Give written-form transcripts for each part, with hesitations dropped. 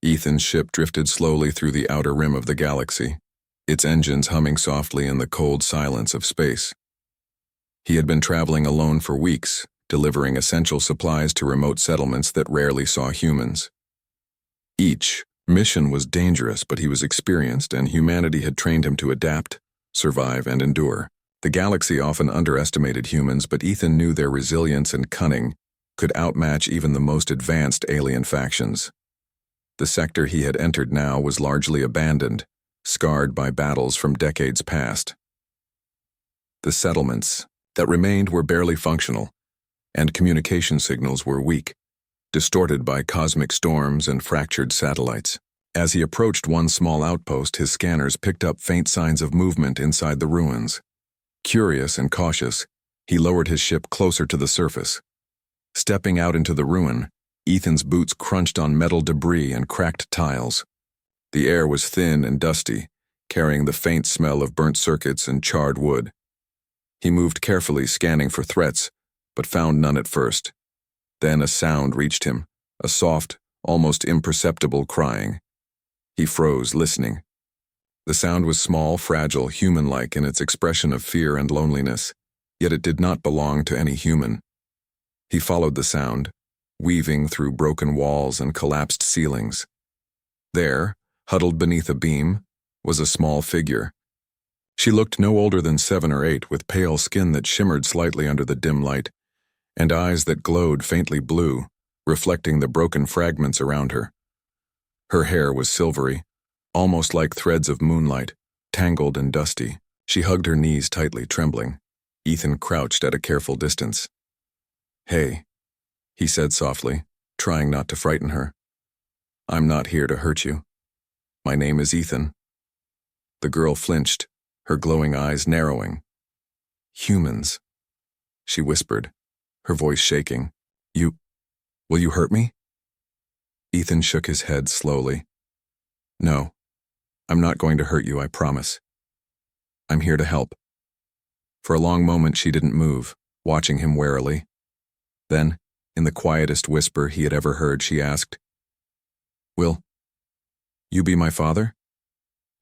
Ethan's ship drifted slowly through the outer rim of the galaxy, its engines humming softly in the cold silence of space. He had been traveling alone for weeks, delivering essential supplies to remote settlements that rarely saw humans. Each mission was dangerous, but he was experienced, and humanity had trained him to adapt, survive, and endure. The galaxy often underestimated humans, but Ethan knew their resilience and cunning could outmatch even the most advanced alien factions. The sector he had entered now was largely abandoned, scarred by battles from decades past. The settlements that remained were barely functional, and communication signals were weak, distorted by cosmic storms and fractured satellites. As he approached one small outpost, his scanners picked up faint signs of movement inside the ruins. Curious and cautious, he lowered his ship closer to the surface. Stepping out into the ruin, Ethan's boots crunched on metal debris and cracked tiles. The air was thin and dusty, carrying the faint smell of burnt circuits and charred wood. He moved carefully, scanning for threats, but found none at first. Then a sound reached him, a soft, almost imperceptible crying. He froze, listening. The sound was small, fragile, human-like in its expression of fear and loneliness, yet it did not belong to any human. He followed the sound, weaving through broken walls and collapsed ceilings. There, huddled beneath a beam, was a small figure. She looked no older than 7 or 8, with pale skin that shimmered slightly under the dim light, and eyes that glowed faintly blue, reflecting the broken fragments around her. Her hair was silvery, almost like threads of moonlight, tangled and dusty. She hugged her knees tightly, trembling. Ethan crouched at a careful distance. "Hey," he said softly, trying not to frighten her. "I'm not here to hurt you. My name is Ethan." The girl flinched, her glowing eyes narrowing. "Humans," she whispered, her voice shaking. Will you hurt me?" Ethan shook his head slowly. "No, I'm not going to hurt you, I promise. I'm here to help." For a long moment she didn't move, watching him warily. Then, in the quietest whisper he had ever heard, she asked, "Will you be my father?"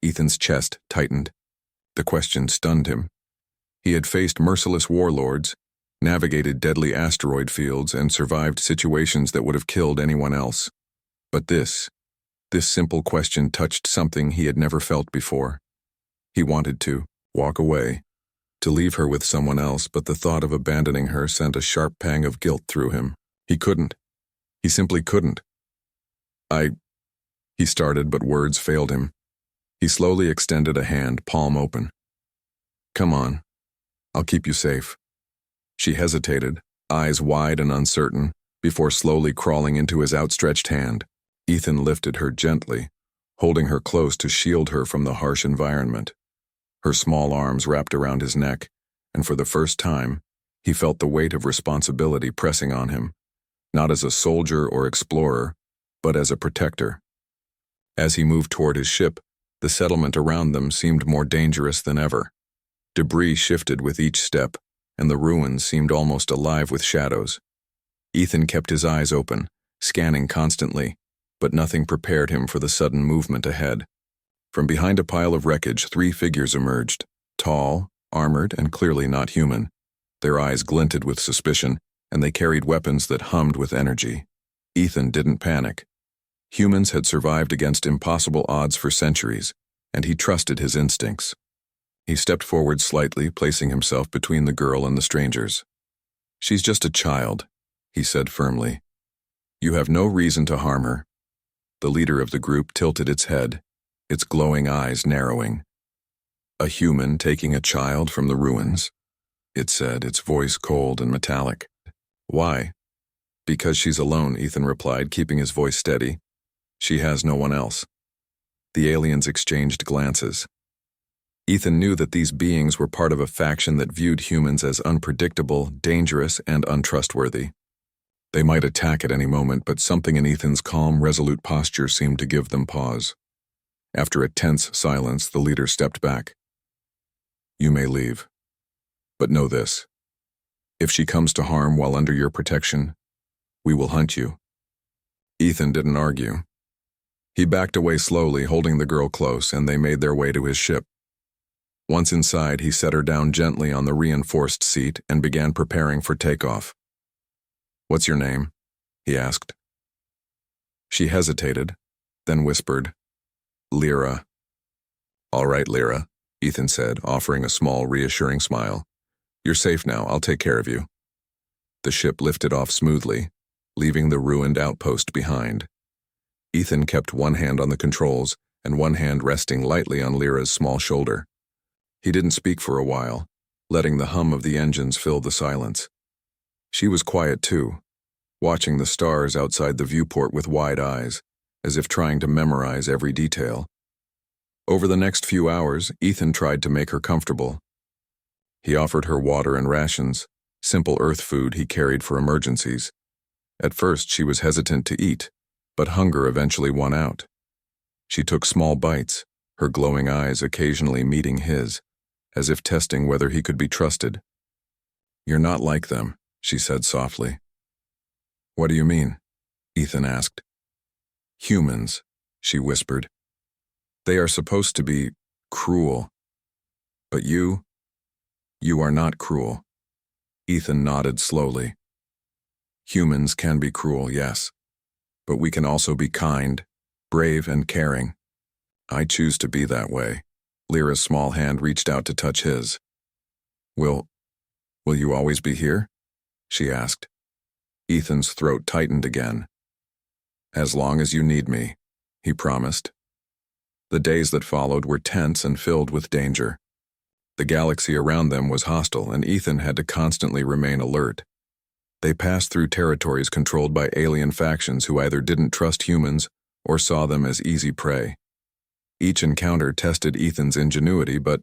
Ethan's chest tightened. The question stunned him. He had faced merciless warlords, navigated deadly asteroid fields, and survived situations that would have killed anyone else. But this simple question touched something he had never felt before. He wanted to walk away, to leave her with someone else, but the thought of abandoning her sent a sharp pang of guilt through him. He couldn't. He simply couldn't. He started, but words failed him. He slowly extended a hand, palm open. "Come on. I'll keep you safe." She hesitated, eyes wide and uncertain, before slowly crawling into his outstretched hand. Ethan lifted her gently, holding her close to shield her from the harsh environment. Her small arms wrapped around his neck, and for the first time, he felt the weight of responsibility pressing on him, not as a soldier or explorer, but as a protector. As he moved toward his ship, the settlement around them seemed more dangerous than ever. Debris shifted with each step, and the ruins seemed almost alive with shadows. Ethan kept his eyes open, scanning constantly, but nothing prepared him for the sudden movement ahead. From behind a pile of wreckage, 3 figures emerged, tall, armored, and clearly not human. Their eyes glinted with suspicion, and they carried weapons that hummed with energy. Ethan didn't panic. Humans had survived against impossible odds for centuries, and he trusted his instincts. He stepped forward slightly, placing himself between the girl and the strangers. "She's just a child," he said firmly. "You have no reason to harm her." The leader of the group tilted its head, its glowing eyes narrowing. "A human taking a child from the ruins?" it said, its voice cold and metallic. "Why?" "Because she's alone," Ethan replied, keeping his voice steady. "She has no one else." The aliens exchanged glances. Ethan knew that these beings were part of a faction that viewed humans as unpredictable, dangerous, and untrustworthy. They might attack at any moment, but something in Ethan's calm, resolute posture seemed to give them pause. After a tense silence, the leader stepped back. "You may leave. But know this. If she comes to harm while under your protection, we will hunt you." Ethan didn't argue. He backed away slowly, holding the girl close, and they made their way to his ship. Once inside, he set her down gently on the reinforced seat and began preparing for takeoff. "What's your name?" he asked. She hesitated, then whispered, "Lyra." "All right, Lyra," Ethan said, offering a small, reassuring smile. "You're safe now. I'll take care of you." The ship lifted off smoothly, leaving the ruined outpost behind. Ethan kept one hand on the controls and one hand resting lightly on Lyra's small shoulder. He didn't speak for a while, letting the hum of the engines fill the silence. She was quiet too, watching the stars outside the viewport with wide eyes, as if trying to memorize every detail. Over the next few hours, Ethan tried to make her comfortable. He offered her water and rations, simple earth food he carried for emergencies. At first, she was hesitant to eat, but hunger eventually won out. She took small bites, her glowing eyes occasionally meeting his, as if testing whether he could be trusted. "You're not like them," she said softly. "What do you mean?" Ethan asked. "Humans," she whispered. "They are supposed to be cruel. But you are not cruel." Ethan nodded slowly. "Humans can be cruel, yes, but we can also be kind, brave, and caring. I choose to be that way." Lyra's small hand reached out to touch his. Will you always be here?" she asked. Ethan's throat tightened again. "As long as you need me," he promised. The days that followed were tense and filled with danger. The galaxy around them was hostile, and Ethan had to constantly remain alert. They passed through territories controlled by alien factions who either didn't trust humans or saw them as easy prey. Each encounter tested Ethan's ingenuity, but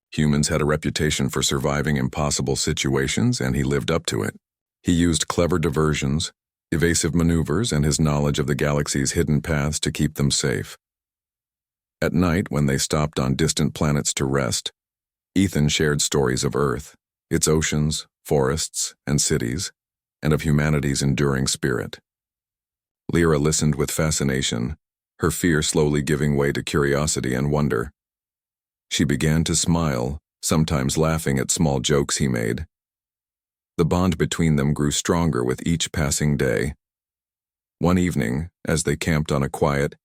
humans had a reputation for surviving impossible situations, and he lived up to it. He used clever diversions, evasive maneuvers, and his knowledge of the galaxy's hidden paths to keep them safe. At night, when they stopped on distant planets to rest, Ethan shared stories of Earth, its oceans, forests, and cities, and of humanity's enduring spirit. Lyra listened with fascination, her fear slowly giving way to curiosity and wonder. She began to smile, sometimes laughing at small jokes he made. The bond between them grew stronger with each passing day. One evening, as they camped on a quiet,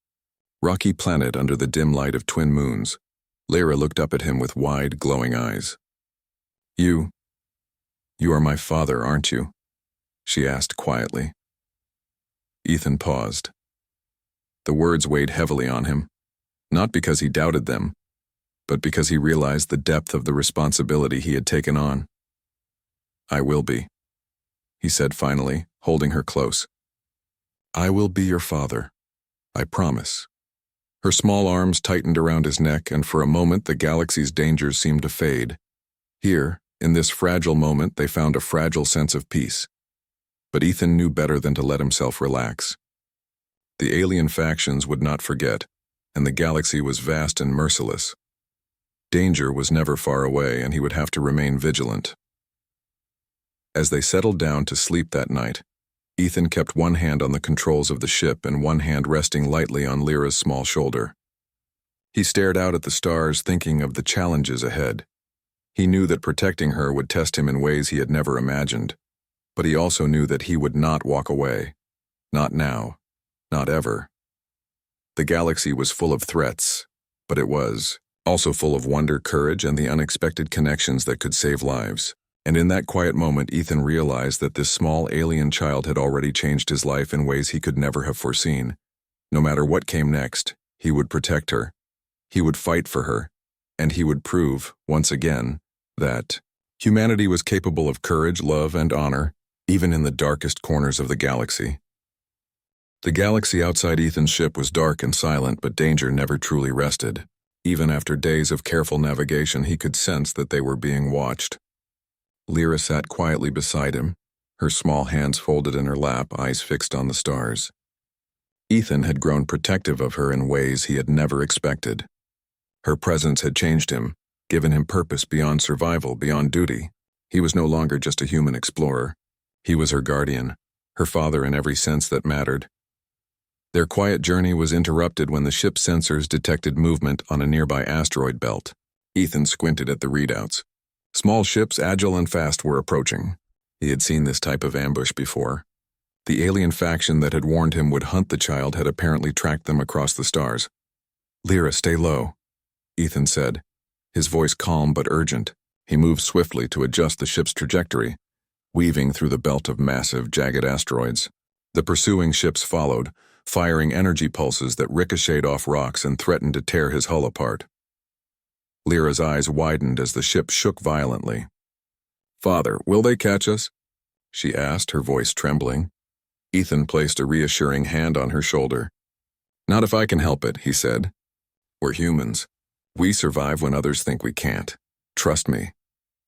rocky planet under the dim light of twin moons, Lyra looked up at him with wide, glowing eyes. You are my father, aren't you?" she asked quietly. Ethan paused. The words weighed heavily on him, not because he doubted them, but because he realized the depth of the responsibility he had taken on. "I will be," he said finally, holding her close. "I will be your father. I promise." Her small arms tightened around his neck, and for a moment the galaxy's dangers seemed to fade. Here, in this fragile moment, they found a fragile sense of peace. But Ethan knew better than to let himself relax. The alien factions would not forget, and the galaxy was vast and merciless. Danger was never far away, and he would have to remain vigilant. As they settled down to sleep that night, Ethan kept one hand on the controls of the ship and one hand resting lightly on Lyra's small shoulder. He stared out at the stars, thinking of the challenges ahead. He knew that protecting her would test him in ways he had never imagined, but he also knew that he would not walk away. Not now. Not ever. The galaxy was full of threats, but it was also full of wonder, courage, and the unexpected connections that could save lives. And in that quiet moment, Ethan realized that this small alien child had already changed his life in ways he could never have foreseen. No matter what came next, he would protect her. He would fight for her. And he would prove, once again, that humanity was capable of courage, love, and honor, even in the darkest corners of the galaxy. The galaxy outside Ethan's ship was dark and silent, but danger never truly rested. Even after days of careful navigation, he could sense that they were being watched. Lyra sat quietly beside him, her small hands folded in her lap, eyes fixed on the stars. Ethan had grown protective of her in ways he had never expected. Her presence had changed him, given him purpose beyond survival, beyond duty. He was no longer just a human explorer. He was her guardian, her father in every sense that mattered. Their quiet journey was interrupted when the ship's sensors detected movement on a nearby asteroid belt. Ethan squinted at the readouts. Small ships, agile and fast, were approaching. He had seen this type of ambush before. The alien faction that had warned him would hunt the child had apparently tracked them across the stars. "Lyra, stay low," Ethan said, his voice calm but urgent. He moved swiftly to adjust the ship's trajectory, weaving through the belt of massive, jagged asteroids. The pursuing ships followed, firing energy pulses that ricocheted off rocks and threatened to tear his hull apart. Lyra's eyes widened as the ship shook violently. "Father, will they catch us?" she asked, her voice trembling. Ethan placed a reassuring hand on her shoulder. "Not if I can help it," he said. "We're humans. We survive when others think we can't. Trust me."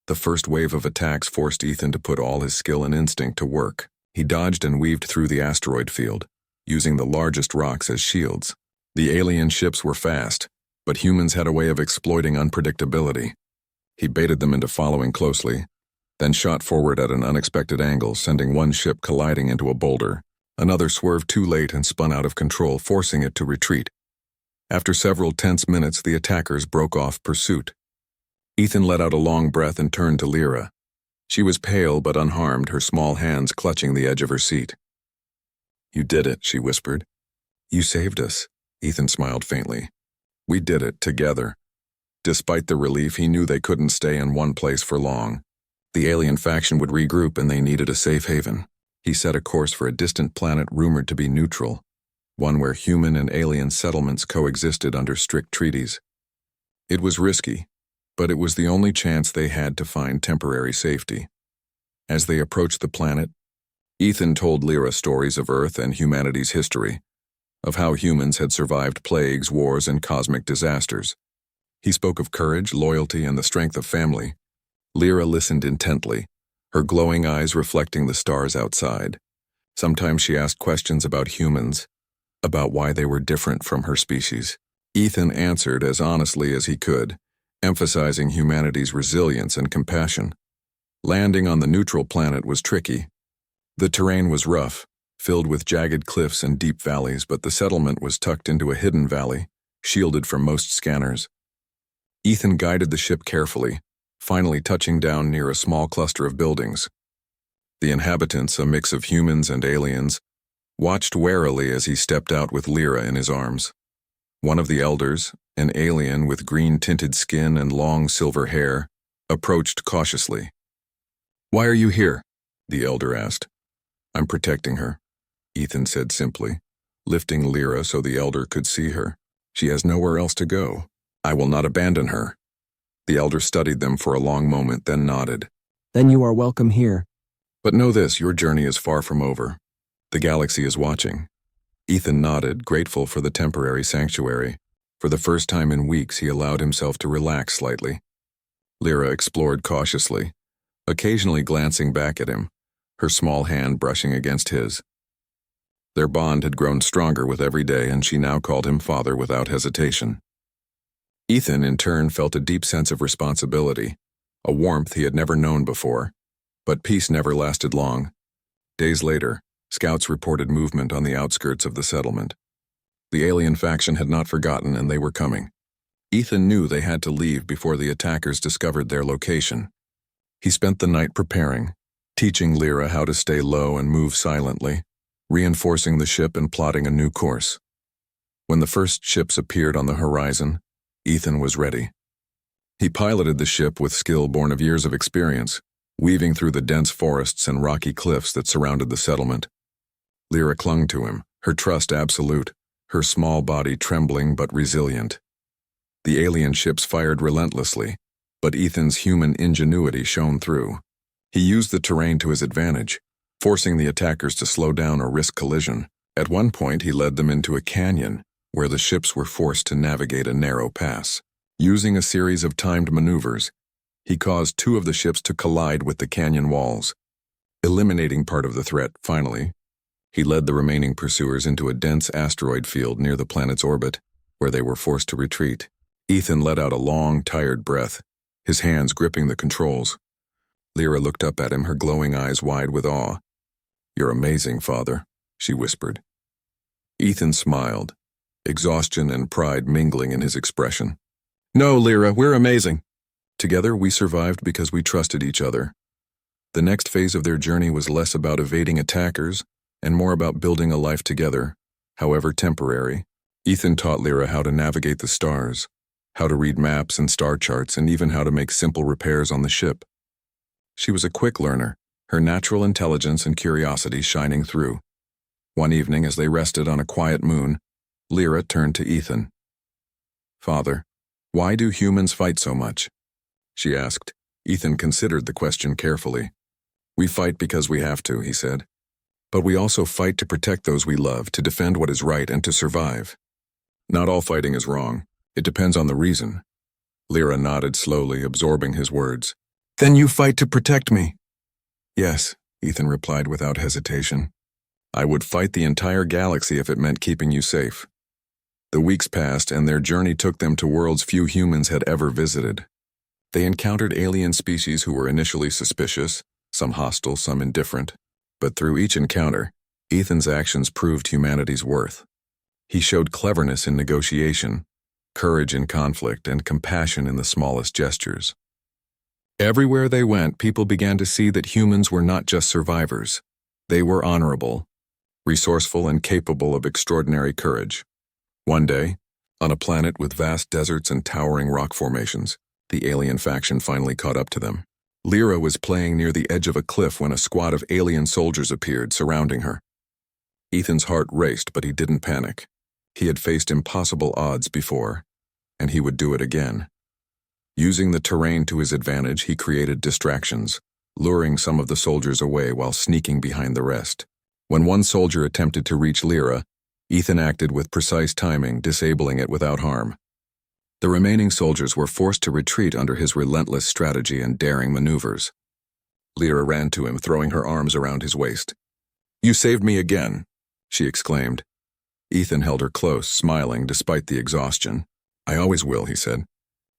The first wave of attacks forced Ethan to put all his skill and instinct to work. He dodged and weaved through the asteroid field, using the largest rocks as shields. The alien ships were fast, but humans had a way of exploiting unpredictability. He baited them into following closely, then shot forward at an unexpected angle, sending one ship colliding into a boulder. Another swerved too late and spun out of control, forcing it to retreat. After several tense minutes, the attackers broke off pursuit. Ethan let out a long breath and turned to Lyra. She was pale but unharmed, her small hands clutching the edge of her seat. "You did it," she whispered. "You saved us," Ethan smiled faintly. "We did it, together." Despite the relief, he knew they couldn't stay in one place for long. The alien faction would regroup and they needed a safe haven. He set a course for a distant planet rumored to be neutral, one where human and alien settlements coexisted under strict treaties. It was risky, but it was the only chance they had to find temporary safety. As they approached the planet, Ethan told Lyra stories of Earth and humanity's history, of how humans had survived plagues, wars, and cosmic disasters. He spoke of courage, loyalty, and the strength of family. Lyra listened intently, her glowing eyes reflecting the stars outside. Sometimes she asked questions about humans, about why they were different from her species. Ethan answered as honestly as he could, emphasizing humanity's resilience and compassion. Landing on the neutral planet was tricky. The terrain was rough, filled with jagged cliffs and deep valleys, but the settlement was tucked into a hidden valley, shielded from most scanners. Ethan guided the ship carefully, finally touching down near a small cluster of buildings. The inhabitants, a mix of humans and aliens, watched warily as he stepped out with Lyra in his arms. One of the elders, an alien with green-tinted skin and long silver hair, approached cautiously. "Why are you here?" the elder asked. "I'm protecting her," Ethan said simply, lifting Lyra so the elder could see her. "She has nowhere else to go. I will not abandon her." The elder studied them for a long moment, then nodded. "Then you are welcome here." "But know this, your journey is far from over. The galaxy is watching." Ethan nodded, grateful for the temporary sanctuary. For the first time in weeks, he allowed himself to relax slightly. Lyra explored cautiously, occasionally glancing back at him, her small hand brushing against his. Their bond had grown stronger with every day, and she now called him father without hesitation. Ethan, in turn, felt a deep sense of responsibility, a warmth he had never known before. But peace never lasted long. Days later, scouts reported movement on the outskirts of the settlement. The alien faction had not forgotten, and they were coming. Ethan knew they had to leave before the attackers discovered their location. He spent the night preparing, teaching Lyra how to stay low and move silently, reinforcing the ship and plotting a new course. When the first ships appeared on the horizon, Ethan was ready. He piloted the ship with skill born of years of experience, weaving through the dense forests and rocky cliffs that surrounded the settlement. Lyra clung to him, her trust absolute, her small body trembling but resilient. The alien ships fired relentlessly, but Ethan's human ingenuity shone through. He used the terrain to his advantage, forcing the attackers to slow down or risk collision. At one point, he led them into a canyon, where the ships were forced to navigate a narrow pass. Using a series of timed maneuvers, he caused two of the ships to collide with the canyon walls. Eliminating part of the threat, finally, he led the remaining pursuers into a dense asteroid field near the planet's orbit, where they were forced to retreat. Ethan let out a long, tired breath, his hands gripping the controls. Lyra looked up at him, her glowing eyes wide with awe. "You're amazing, Father," she whispered. Ethan smiled, exhaustion and pride mingling in his expression. No, Lyra, we're amazing. Together, we survived because we trusted each other. The next phase of their journey was less about evading attackers and more about building a life together, however temporary. Ethan taught Lyra how to navigate the stars, how to read maps and star charts, and even how to make simple repairs on the ship. She was a quick learner, her natural intelligence and curiosity shining through. One evening, as they rested on a quiet moon, Lyra turned to Ethan. "Father, why do humans fight so much?" she asked. Ethan considered the question carefully. "We fight because we have to," he said. "But we also fight to protect those we love, to defend what is right, and to survive. Not all fighting is wrong. It depends on the reason." Lyra nodded slowly, absorbing his words. "Then you fight to protect me?" "Yes," Ethan replied without hesitation. "I would fight the entire galaxy if it meant keeping you safe." The weeks passed, and their journey took them to worlds few humans had ever visited. They encountered alien species who were initially suspicious, some hostile, some indifferent. But through each encounter, Ethan's actions proved humanity's worth. He showed cleverness in negotiation, courage in conflict, and compassion in the smallest gestures. Everywhere they went, people began to see that humans were not just survivors. They were honorable, resourceful, and capable of extraordinary courage. One day, on a planet with vast deserts and towering rock formations, the alien faction finally caught up to them. Lyra was playing near the edge of a cliff when a squad of alien soldiers appeared, surrounding her. Ethan's heart raced, but he didn't panic. He had faced impossible odds before, and he would do it again. Using the terrain to his advantage, he created distractions, luring some of the soldiers away while sneaking behind the rest. When one soldier attempted to reach Lyra, Ethan acted with precise timing, disabling it without harm. The remaining soldiers were forced to retreat under his relentless strategy and daring maneuvers. Lyra ran to him, throwing her arms around his waist. "You saved me again," she exclaimed. Ethan held her close, smiling despite the exhaustion. "I always will," he said.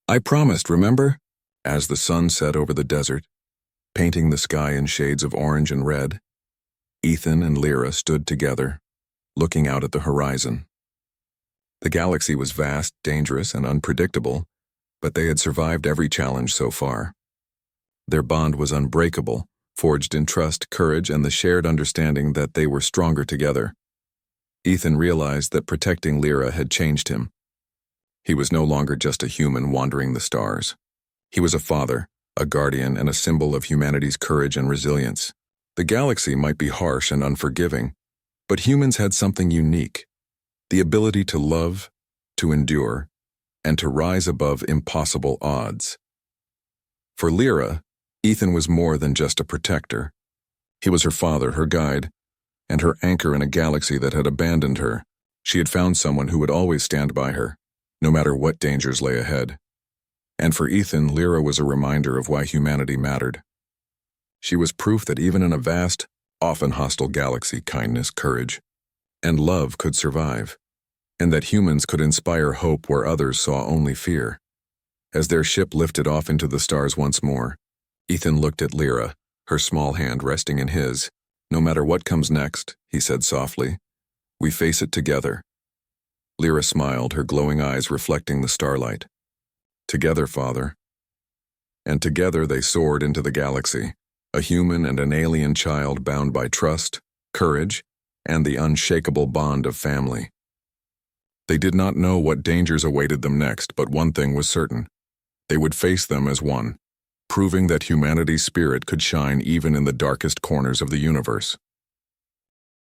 "I promised, remember?" As the sun set over the desert, painting the sky in shades of orange and red, Ethan and Lyra stood together, looking out at the horizon. The galaxy was vast, dangerous, and unpredictable, but they had survived every challenge so far. Their bond was unbreakable, forged in trust, courage, and the shared understanding that they were stronger together. Ethan realized that protecting Lyra had changed him. He was no longer just a human wandering the stars. He was a father, a guardian, and a symbol of humanity's courage and resilience. The galaxy might be harsh and unforgiving, but humans had something unique: the ability to love, to endure, and to rise above impossible odds. For Lyra, Ethan was more than just a protector. He was her father, her guide, and her anchor in a galaxy that had abandoned her. She had found someone who would always stand by her, no matter what dangers lay ahead. And for Ethan, Lyra was a reminder of why humanity mattered. She was proof that even in a vast, often hostile galaxy, kindness, courage, and love could survive, and that humans could inspire hope where others saw only fear. As their ship lifted off into the stars once more, Ethan looked at Lyra, her small hand resting in his. "No matter what comes next," he said softly, "we face it together." Lyra smiled, her glowing eyes reflecting the starlight. "Together, Father." And together they soared into the galaxy, a human and an alien child bound by trust, courage, and the unshakable bond of family. They did not know what dangers awaited them next, but one thing was certain: they would face them as one, proving that humanity's spirit could shine even in the darkest corners of the universe.